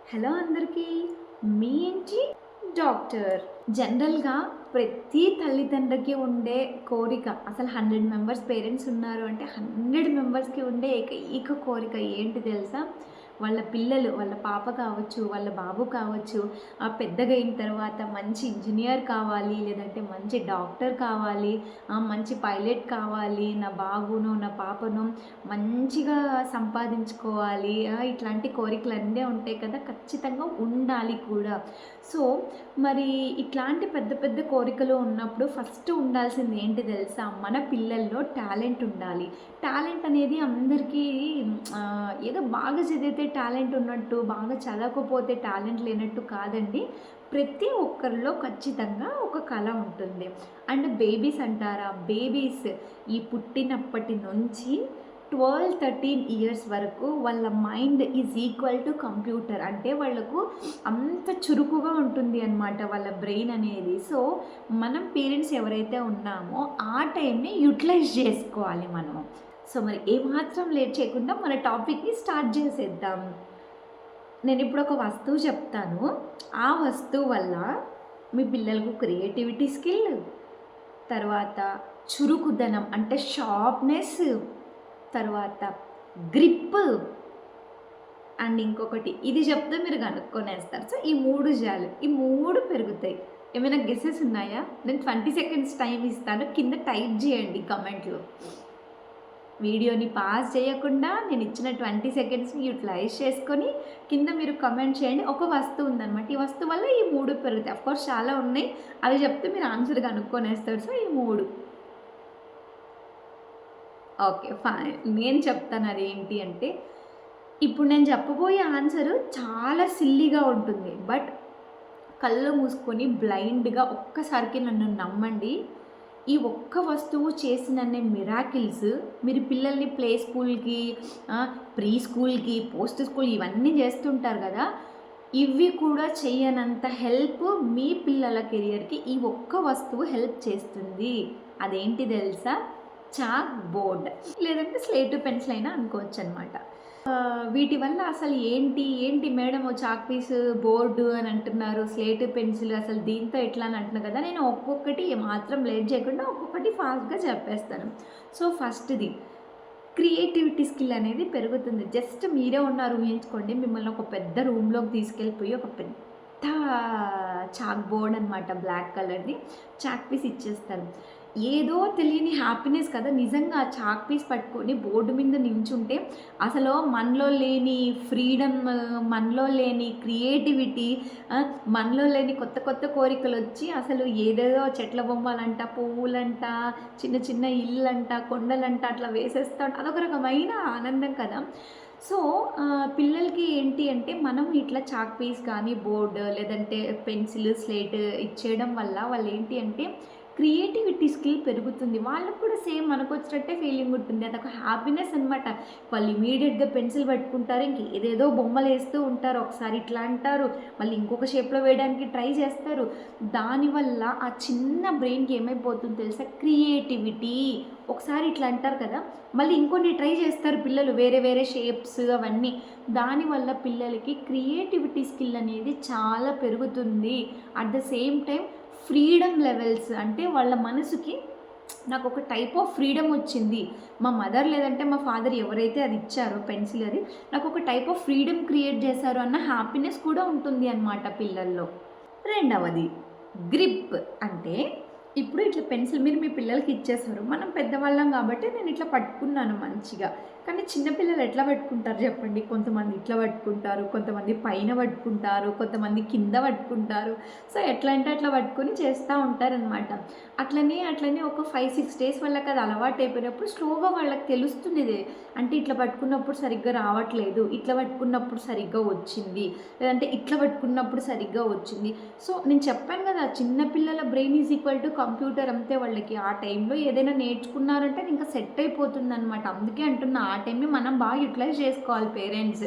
Hello అందరికీ, మీ ఇంటి doctor. జనరల్‌గా ప్రతి తల్లిదండ్రికి ఉండే కోరిక, అసలు 100 మెంబర్స్ పేరెంట్స్ ఉన్నారు అంటే 100 మెంబర్స్‌కి ఉండే ఏకైక కోరిక ఏంటి తెలుసా? వాళ్ళ పిల్లలు, వాళ్ళ పాప కావచ్చు, వాళ్ళ బాబు కావచ్చు, పెద్దగా అయిన తర్వాత మంచి ఇంజినీర్ కావాలి, లేదంటే మంచి డాక్టర్ కావాలి, మంచి పైలట్ కావాలి, నా బాబును, నా పాపను మంచిగా సంపాదించుకోవాలి. ఇట్లాంటి కోరికలన్నీ ఉంటాయి కదా! ఖచ్చితంగా ఉండాలి కూడా. సో, మరి ఇట్లాంటి పెద్ద పెద్ద కోరికలు ఉన్నప్పుడు ఫస్ట్ ఉండాల్సింది ఏంటి తెలుసా? మన పిల్లల్లో టాలెంట్ ఉండాలి. టాలెంట్ అనేది అందరికీ ఏదో బాగా చదివితే టాలెంట్ ఉన్నట్టు, బాగా చదవకపోతే టాలెంట్ లేనట్టు కాదండి. ప్రతి ఒక్కరిలో ఖచ్చితంగా ఒక కళ ఉంటుంది. అండ్ బేబీస్ అంటారా? బేబీస్ ఈ పుట్టినప్పటి నుంచి 12, 13 ఇయర్స్ వరకు వాళ్ళ mind is equal to computer. అంటే వాళ్ళకు అంత చురుకుగా ఉంటుంది అనమాట వాళ్ళ బ్రెయిన్ అనేది. సో, మనం పేరెంట్స్ ఎవరైతే ఉన్నామో ఆ టైంని యూటిలైజ్ చేసుకోవాలి మనము. సో, మరి ఏమాత్రం లేట్ చేయకుండా మన టాపిక్‌ని స్టార్ట్ చేసేద్దాం. నేనిప్పుడు ఒక వస్తువు చెప్తాను. ఆ వస్తువు వల్ల మీ పిల్లలకు క్రియేటివిటీ స్కిల్, తర్వాత చురుకుదనం అంటే షార్ప్‌నెస్, తర్వాత గ్రిప్ అండ్ ఇంకొకటి ఇది చెప్తే మీరు కనుక్కొనేస్తారు. సో, ఈ 3 చాలు. ఈ 3 పెరుగుతాయి. ఏమైనా గెసెస్ ఉన్నాయా? నేను 20 సెకండ్స్ టైమ్ ఇస్తాను. కింద టైప్ చేయండి కామెంట్‌లో. వీడియోని పాజ్ చేయకుండా నేను ఇచ్చిన 20 సెకండ్స్‌ని యూటిలైజ్ చేసుకొని కింద మీరు కామెంట్ చేయండి. ఒక వస్తువు ఉందనమాట. ఈ వస్తువు వల్ల ఈ 3 పెరుగుతాయి. అఫ్‌కోర్స్ చాలా ఉన్నాయి. అవి చెప్తే మీరు ఆన్సర్ కనుక్కొనేస్తారు. సో, ఈ 3. ఓకే. ఫైన్. నేను చెప్తాను అదేంటి అంటే, ఇప్పుడు నేను చెప్పబోయే ఆన్సరు చాలా సిల్లీగా ఉంటుంది. బట్ కళ్ళు మూసుకొని బ్లైండ్‌గా ఒక్కసారికి నన్ను నమ్మండి. ఈ ఒక్క వస్తువు చేసినన్ని మిరాకిల్స్ మీరు పిల్లల్ని ప్లే స్కూల్‌కి, ప్రీ స్కూల్‌కి, పోస్ట్ స్కూల్ ఇవన్నీ చేస్తుంటారు కదా! ఇవి కూడా చెయ్యనంత హెల్ప్ మీ పిల్లల కెరియర్‌కి ఈ ఒక్క వస్తువు హెల్ప్ చేస్తుంది. అదేంటి తెలుసా? చాక్ బోర్డ్, లేదంటే స్లేటు పెన్సిల్ అయినా అనుకోవచ్చనమాట. వీటి వల్ల అసలు ఏంటి మేడము చాక్ పీసు, బోర్డు అని అంటున్నారు. స్లేటు, పెన్సిల్ అసలు దీంతో ఎట్లా అని అంటున్నారు కదా! నేను ఒక్కొక్కటి ఏమాత్రం లేట్ చేయకుండా ఒక్కొక్కటి ఫాస్ట్‌గా చెప్పేస్తాను. సో, ఫస్ట్‌ది క్రియేటివిటీ స్కిల్ అనేది పెరుగుతుంది. జస్ట్ మీరే ఉన్నారు ఊహించుకోండి. మిమ్మల్ని ఒక పెద్ద రూమ్‌లోకి తీసుకెళ్ళిపోయి ఒక పెద్ద చాక్ బోర్డ్ అనమాట బ్లాక్ కలర్‌ది. చాక్ పీస్ ఇచ్చేస్తారు. ఏదో తెలియని హ్యాపీనెస్ కదా! నిజంగా ఆ చాక్ పీస్ పట్టుకొని బోర్డు మీద నించుంటే అసలు మనలో లేని ఫ్రీడమ్, మనలో లేని క్రియేటివిటీ, మనలో లేని కొత్త కొత్త కోరికలొచ్చి అసలు ఏదేదో చెట్ల బొమ్మలంట, పువ్వులంట, చిన్న చిన్న ఇల్లంట, కొండలంట అట్లా వేసేస్తా అదొక రకమైన ఆనందం కదా! సో, పిల్లలకి ఏంటి అంటే మనం ఇట్లా చాక్ పీస్ కానీ, బోర్డ్ లేదంటే పెన్సిల్, స్లేట్ ఇచ్చేయడం వల్ల వాళ్ళేంటి అంటే క్రియేటివిటీ స్కిల్ పెరుగుతుంది. వాళ్ళకి కూడా సేమ్ మనకొచ్చినట్టే ఫీలింగ్ ఉంటుంది. అదొక హ్యాపీనెస్ అనమాట. వాళ్ళు ఇమ్మీడియేట్‌గా పెన్సిల్ పట్టుకుంటారు. ఇంకేదేదో బొమ్మలేస్తూ ఉంటారు. ఒకసారి ఇట్లా అంటారు. మళ్ళీ ఇంకొక షేప్‌లో వేయడానికి ట్రై చేస్తారు. దానివల్ల ఆ చిన్న బ్రెయిన్‌కి ఏమైపోతుందో తెలుసా? క్రియేటివిటీ. ఒకసారి ఇట్లా అంటారు కదా! మళ్ళీ ఇంకొన్ని ట్రై చేస్తారు పిల్లలు వేరే వేరే షేప్స్ అవన్నీ. దానివల్ల పిల్లలకి క్రియేటివిటీ స్కిల్ అనేది చాలా పెరుగుతుంది. At the same time freedom levels అంటే వాళ్ళ మనసుకి నాకొక టైప్ ఆఫ్ ఫ్రీడమ్ వచ్చింది. మా మదర్ లేదంటే మా ఫాదర్ ఎవరైతే అది ఇచ్చారో పెన్సిల్ అది, నాకొక టైప్ ఆఫ్ ఫ్రీడమ్ క్రియేట్ చేశారు అన్న హ్యాపీనెస్ కూడా ఉంటుంది అనమాట పిల్లల్లో. రెండవది గ్రిప్. అంటే ఇప్పుడు ఇట్లా పెన్సిల్ మీరు మీ పిల్లలకి ఇచ్చేసారు. మనం పెద్దవాళ్ళం కాబట్టి నేను ఇట్లా పట్టుకున్నాను మంచిగా. కానీ చిన్న పిల్లలు ఎట్లా పట్టుకుంటారు చెప్పండి? కొంతమంది ఇట్లా పట్టుకుంటారు, కొంతమంది పైన పట్టుకుంటారు, కొంతమంది కింద పట్టుకుంటారు. సో, ఎట్లా అంటే అట్లా పట్టుకొని చేస్తూ ఉంటారనమాట. అట్లనే ఒక 5, 6 డేస్ వాళ్ళకి అది అలవాటు అయిపోయినప్పుడు స్లోగా వాళ్ళకి తెలుస్తుంది ఇది. అంటే ఇట్లా పట్టుకున్నప్పుడు సరిగ్గా రావట్లేదు, ఇట్లా పట్టుకున్నప్పుడు సరిగ్గా వచ్చింది, లేదంటే ఇట్లా పట్టుకున్నప్పుడు సరిగ్గా వచ్చింది. సో, నేను చెప్పాను కదా! చిన్న పిల్లల brain is equal to computer అంతే వాళ్ళకి. ఆ టైంలో ఏదైనా నేర్చుకున్నారంటే అది ఇంకా సెట్ అయిపోతుందనమాట. అందుకే అంటున్నా ఆ టైంని మనం బాగా యుటిలైజ్ చేసుకోవాలి పేరెంట్స్.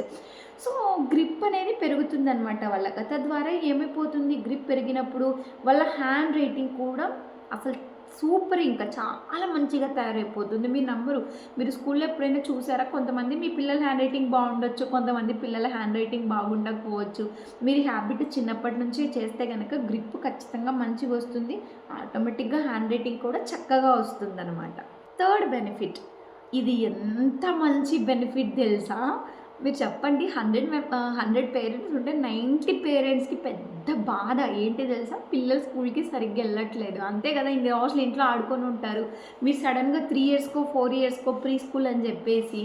సో, గ్రిప్ అనేది పెరుగుతుందనమాట వాళ్ళకి. తద్వారా ఏమైపోతుంది గ్రిప్ పెరిగినప్పుడు వాళ్ళ హ్యాండ్ రైటింగ్ కూడా అసలు సూపర్, ఇంకా చాలా మంచిగా తయారైపోతుంది. మీరు నమ్మరు. మీరు స్కూల్లో ఎప్పుడైనా చూసారా? కొంతమంది మీ పిల్లల హ్యాండ్ రైటింగ్ బాగుండొచ్చు, కొంతమంది పిల్లల హ్యాండ్ రైటింగ్ బాగుండకపోవచ్చు. మీరు హ్యాబిట్ చిన్నప్పటి నుంచి చేస్తే కనుక గ్రిప్ ఖచ్చితంగా మంచిగా వస్తుంది. ఆటోమేటిక్గా హ్యాండ్ రైటింగ్ కూడా చక్కగా వస్తుందన్నమాట. థర్డ్ బెనిఫిట్, ఇది ఎంత మంచి బెనిఫిట్ తెలుసా? మీరు చెప్పండి, 100 పేరెంట్స్ ఉంటే 90 పేరెంట్స్కి పెద్ద బాధ ఏంటి తెలుసా? పిల్లలు స్కూల్కి సరిగ్గా వెళ్ళట్లేదు. అంతే కదా, ఇన్ని రోజులు ఇంట్లో ఆడుకొని ఉంటారు. మీరు సడన్గా 3 ఇయర్స్కో 4 ఇయర్స్కో ప్రీ స్కూల్ అని చెప్పేసి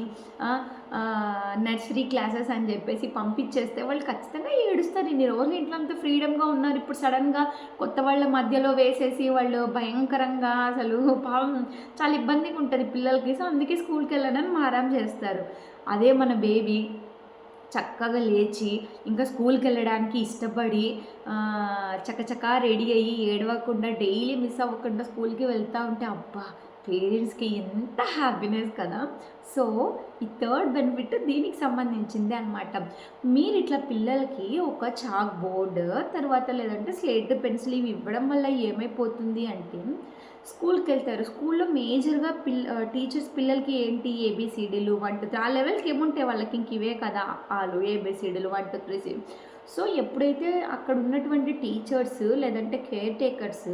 నర్సరీ క్లాసెస్ అని చెప్పేసి పంపించేస్తే వాళ్ళు ఖచ్చితంగా ఏడుస్తారు. ఇన్ని రోజులు ఇంట్లో అంతా ఫ్రీడమ్గా ఉన్నారు, ఇప్పుడు సడన్గా కొత్త వాళ్ళ మధ్యలో వేసేసి వాళ్ళు భయంకరంగా అసలు పాపం చాలా ఇబ్బందిగా ఉంటుంది పిల్లలకి. సో అందుకే స్కూల్కి వెళ్ళడానికి మారం చేస్తారు. అదే మన బేబీ చక్కగా లేచి ఇంకా స్కూల్కి వెళ్ళడానికి ఇష్టపడి చకచకా రెడీ అయ్యి ఏడవకుండా డైలీ మిస్ అవ్వకుండా స్కూల్కి వెళ్తూ ఉంటే అబ్బా, పేరెంట్స్కి ఎంత హ్యాపీనెస్ కదా. సో ఈ థర్డ్ బెనిఫిట్ దీనికి సంబంధించింది అనమాట. మీరు ఇట్లా పిల్లలకి ఒక చాక్ బోర్డు తర్వాత లేదంటే స్లేట్ పెన్సిల్ ఇవి ఇవ్వడం వల్ల ఏమైపోతుంది అంటే, స్కూల్కి వెళ్తారు. స్కూల్లో మేజర్గా టీచర్స్ పిల్లలకి ఏంటి ఏబిసిడీలు 1 2 3 ఆ లెవెల్కి ఏముంటాయి వాళ్ళకి, ఇంక ఇవే కదా వాళ్ళు ఏబిసిడీలు 1 2 3. సో ఎప్పుడైతే అక్కడ ఉన్నటువంటి టీచర్స్ లేదంటే కేర్ టేకర్స్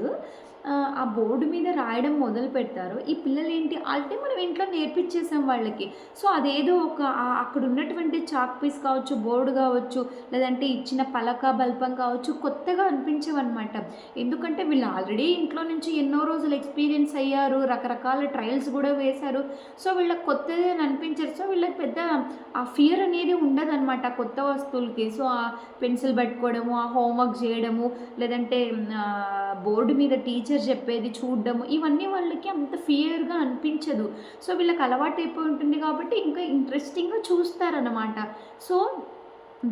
ఆ బోర్డు మీద రాయడం మొదలు పెడతారో, ఈ పిల్లలు ఏంటి ఆల్రెడీ మనం ఇంట్లో నేర్పించేసాం వాళ్ళకి. సో అదేదో ఒక అక్కడ ఉన్నటువంటి చాక్ పీస్ కావచ్చు, బోర్డు కావచ్చు, లేదంటే ఇచ్చిన పలక బల్పం కావచ్చు, కొత్తగా అనిపించవన్నమాట. ఎందుకంటే వీళ్ళు ఆల్రెడీ ఇంట్లో నుంచి ఎన్నో రోజులు ఎక్స్పీరియన్స్ అయ్యారు, రకరకాల ట్రయల్స్ కూడా వేశారు. సో వీళ్ళకి కొత్తది అని అనిపించారు. సో వీళ్ళకి పెద్ద ఆ ఫియర్ అనేది ఉండదన్నమాట కొత్త వస్తువులకి. సో ఆ పెన్సిల్ పట్టుకోవడము, ఆ హోంవర్క్ చేయడము, లేదంటే బోర్డు మీద టీచర్ చెప్పేది చూడడము, ఇవన్నీ వాళ్ళకి అంత ఫియర్గా అనిపించదు. సో వీళ్ళకి అలవాటు అయిపోయి ఉంటుంది కాబట్టి ఇంకా ఇంట్రెస్టింగ్గా చూస్తారన్నమాట. సో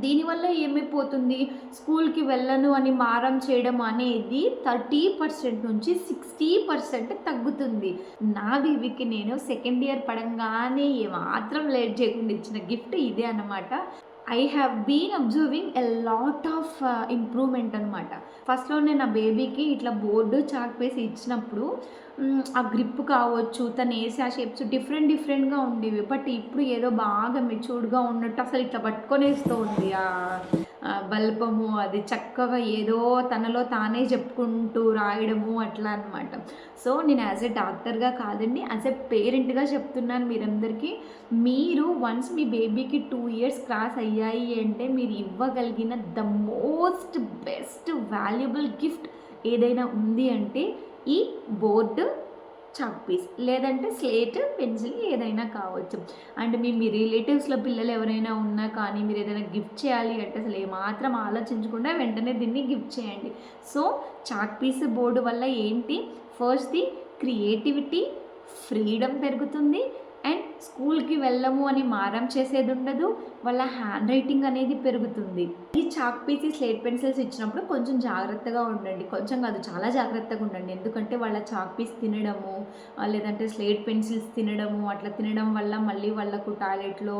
దీనివల్ల ఏమైపోతుంది, స్కూల్కి వెళ్ళను అని మారం చేయడం అనేది 30% నుంచి 60% తగ్గుతుంది. నా బేబీకి నేను సెకండ్ ఇయర్ పడంగానే ఏమాత్రం లేట్ చేయకుండా ఇచ్చిన గిఫ్ట్ ఇదే అన్నమాట. I have been observing a lot of improvement అనమాట. ఫస్ట్లో నేను ఆ బేబీకి ఇట్లా బోర్డు చాక్ పేసి ఇచ్చినప్పుడు ఆ గ్రిప్ కావచ్చు, తను వేసి ఆ షేప్స్ డిఫరెంట్గా ఉండేవి. బట్ ఇప్పుడు ఏదో బాగా మెచ్యూర్డ్గా ఉన్నట్టు అసలు ఇట్లా పట్టుకొనేస్తూ ఉంది ఆ బల్పము. అది చక్కగా ఏదో తనలో తానే చెప్పుకుంటూ రాయడము అట్లా అనమాట. సో నేను యాజ్ ఎ డాక్టర్గా కాదండి, యాజ్ ఎ పేరెంట్గా చెప్తున్నాను మీరందరికీ. మీరు వన్స్ మీ బేబీకి 2 ఇయర్స్ క్రాస్ అయ్యాయి అంటే మీరు ఇవ్వగలిగిన the most best valuable gift ఏదైనా ఉంది అంటే ఈ బోర్డు చాక్ పీస్ లేదంటే స్లేట్ పెన్సిల్ ఏదైనా కావచ్చు. అండ్ మీ రిలేటివ్స్లో పిల్లలు ఎవరైనా ఉన్నా కానీ మీరు ఏదైనా గిఫ్ట్ చేయాలి అంటే అసలు ఏమాత్రం ఆలోచించకుండా వెంటనే దీన్ని గిఫ్ట్ చేయండి. సో చాక్ పీస్ బోర్డు వల్ల ఏంటి, ఫస్ట్ది క్రియేటివిటీ, ఫ్రీడమ్ పెరుగుతుంది. అండ్ స్కూల్కి వెళ్ళము అని మారం చేసేది ఉండదు, వాళ్ళ హ్యాండ్ రైటింగ్ అనేది పెరుగుతుంది. ఈ చాక్ పీస్ స్లేట్ పెన్సిల్స్ ఇచ్చినప్పుడు కొంచెం జాగ్రత్తగా ఉండండి, కొంచెం కాదు చాలా జాగ్రత్తగా ఉండండి. ఎందుకంటే వాళ్ళ చాక్ పీస్ తినడము లేదంటే స్లేట్ పెన్సిల్స్ తినడము, అట్లా తినడం వల్ల మళ్ళీ వాళ్ళకు టాయిలెట్లో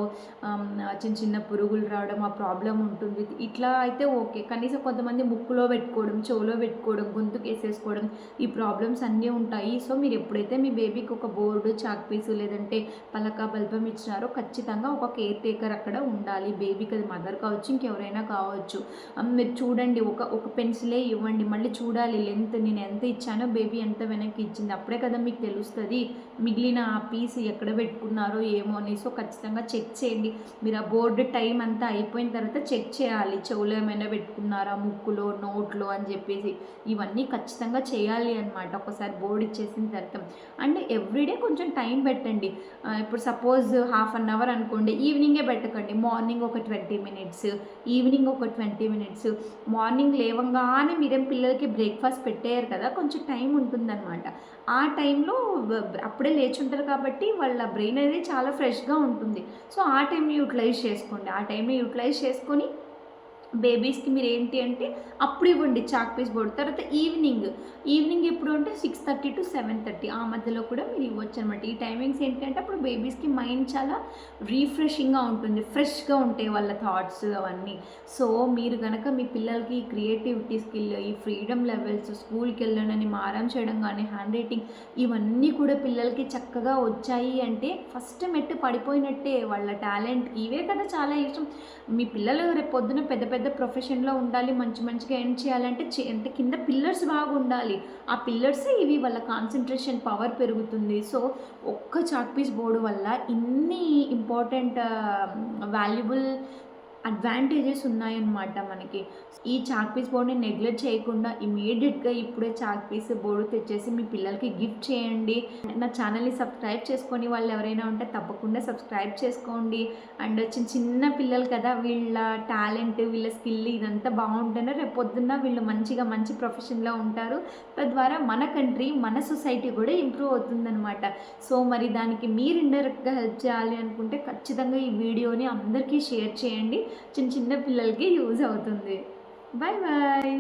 చిన్న పురుగులు రావడం ఆ ప్రాబ్లం ఉంటుంది. ఇట్లా అయితే ఓకే, కనీసం కొంతమంది ముక్కులో పెట్టుకోవడం, చెవులో పెట్టుకోవడం, గొంతుకు వేసేసుకోవడం, ఈ ప్రాబ్లమ్స్ అన్నీ ఉంటాయి. సో మీరు ఎప్పుడైతే మీ బేబీకి ఒక బోర్డు చాక్ పీసు లేదంటే పలక బల్బం ఇచ్చినారో ఖచ్చితంగా ఒక కేర్ టేకర్ అక్కడ ఉండాలి. బేబీకి అది మదర్ కావచ్చు, ఇంకెవరైనా కావచ్చు. మీరు చూడండి, ఒక పెన్సిలే ఇవ్వండి, మళ్ళీ చూడాలి లెంత్ నేను ఎంత ఇచ్చానో బేబీ ఎంత వెనక్కి ఇచ్చింది, అప్పుడే కదా మీకు తెలుస్తుంది మిగిలిన ఆ పీస్ ఎక్కడ పెట్టుకున్నారో ఏమో అని. సో ఖచ్చితంగా చెక్ చేయండి. మీరు ఆ బోర్డు టైం అంతా అయిపోయిన తర్వాత చెక్ చేయాలి, చెవులో ఏమైనా పెట్టుకున్నారా, ముక్కులో, నోట్లో అని చెప్పేసి ఇవన్నీ ఖచ్చితంగా చేయాలి అనమాట ఒకసారి బోర్డు ఇచ్చేసిన తర్వాత. అండ్ ఎవ్రీడే కొంచెం టైం పెట్టండి. ఇప్పుడు సపోజ్ హాఫ్ అన్ అవర్ అనుకోండి, ఈవినింగే పెట్టకండి. మార్నింగ్ ఒక 20 మినిట్స్, ఈవినింగ్ ఒక 20 మినిట్స్. మార్నింగ్ లేవంగానే మీరేం పిల్లలకి బ్రేక్ఫాస్ట్ పెట్టేయారు కదా, కొంచెం టైం ఉంటుందన్నమాట. ఆ టైంలో అప్పుడే లేచుంటారు కాబట్టి వాళ్ళ బ్రెయిన్ అనేది చాలా ఫ్రెష్గా ఉంటుంది. సో ఆ టైంని యూటిలైజ్ చేసుకోండి. ఆ టైంని యూటిలైజ్ చేసుకొని బేబీస్‌కి మీరేంటి అంటే అప్పుడు ఇవ్వండి చాక్ పీస్ బోర్డ్. తర్వాత ఈవినింగ్ ఎప్పుడు అంటే 6:30-7:30 ఆ మధ్యలో కూడా మీరు ఇవ్వొచ్చనమాట. ఈ టైమింగ్స్ ఏంటంటే అప్పుడు బేబీస్‌కి మైండ్ చాలా రిఫ్రెషింగ్‌గా ఉంటుంది. ఫ్రెష్‌గా ఉంటాయి వాళ్ళ థాట్స్ అవన్నీ. సో, మీరు గనక మీ పిల్లలకి క్రియేటివిటీ స్కిల్, ఈ ఫ్రీడమ్ లెవెల్స్, స్కూల్‌కెళ్ళనని మారం చేయడం గానీ, హ్యాండ్ రైటింగ్ ఇవన్నీ కూడా పిల్లలకి చక్కగా వచ్చాయి అంటే ఫస్ట్ మెట్టు పడిపోయినట్టే వాళ్ళ టాలెంట్‌కి. ఇవే కదా చాలా ఇష్టం. మీ పిల్లలు రేపు పొద్దున పెద్ద పెద్ద ప్రొఫెషన్‌లో ఉండాలి, మంచిగా ఎర్న్ చేయాలంటే అంటే కింద పిల్లర్స్ బాగుండాలి. ఆ పిల్లర్సే ఇవి వాళ్ళ కాన్సంట్రేషన్ పవర్ పెరుగుతుంది. సో, ఒక్క చాక్ పీస్ బోర్డ్ వల్ల ఇన్ని ఇంపార్టెంట్ వాల్యుబుల్ అడ్వాంటేజెస్ ఉన్నాయన్నమాట మనకి. ఈ చాక్ పీస్ బోర్డ్‌ని నెగ్లెక్ట్ చేయకుండా ఇమ్మీడియేట్‌గా ఇప్పుడే చాక్ పీస్ బోర్డ్ తెచ్చేసి మీ పిల్లలకి గిఫ్ట్ చేయండి. నా ఛానల్‌ని సబ్స్క్రైబ్ చేసుకొని వాళ్ళు ఎవరైనా ఉంటే తప్పకుండా సబ్స్క్రైబ్ చేసుకోండి. అండ్ చిన్న పిల్లలు కదా, వీళ్ళ టాలెంట్, వీళ్ళ స్కిల్ ఇదంతా బాగుంటేనే రేపు పొద్దున్న వీళ్ళు మంచి ప్రొఫెషన్‌లో ఉంటారు. తద్వారా మన కంట్రీ, మన సొసైటీ కూడా ఇంప్రూవ్ అవుతుందనమాట. సో, మరి దానికి మీరు ఇండైరెక్ట్‌గా హెల్ప్ చేయాలి అనుకుంటే ఖచ్చితంగా ఈ వీడియోని అందరికీ షేర్ చేయండి. చిన్న పిల్లలకి యూజ్ అవుతుంది. Bye bye.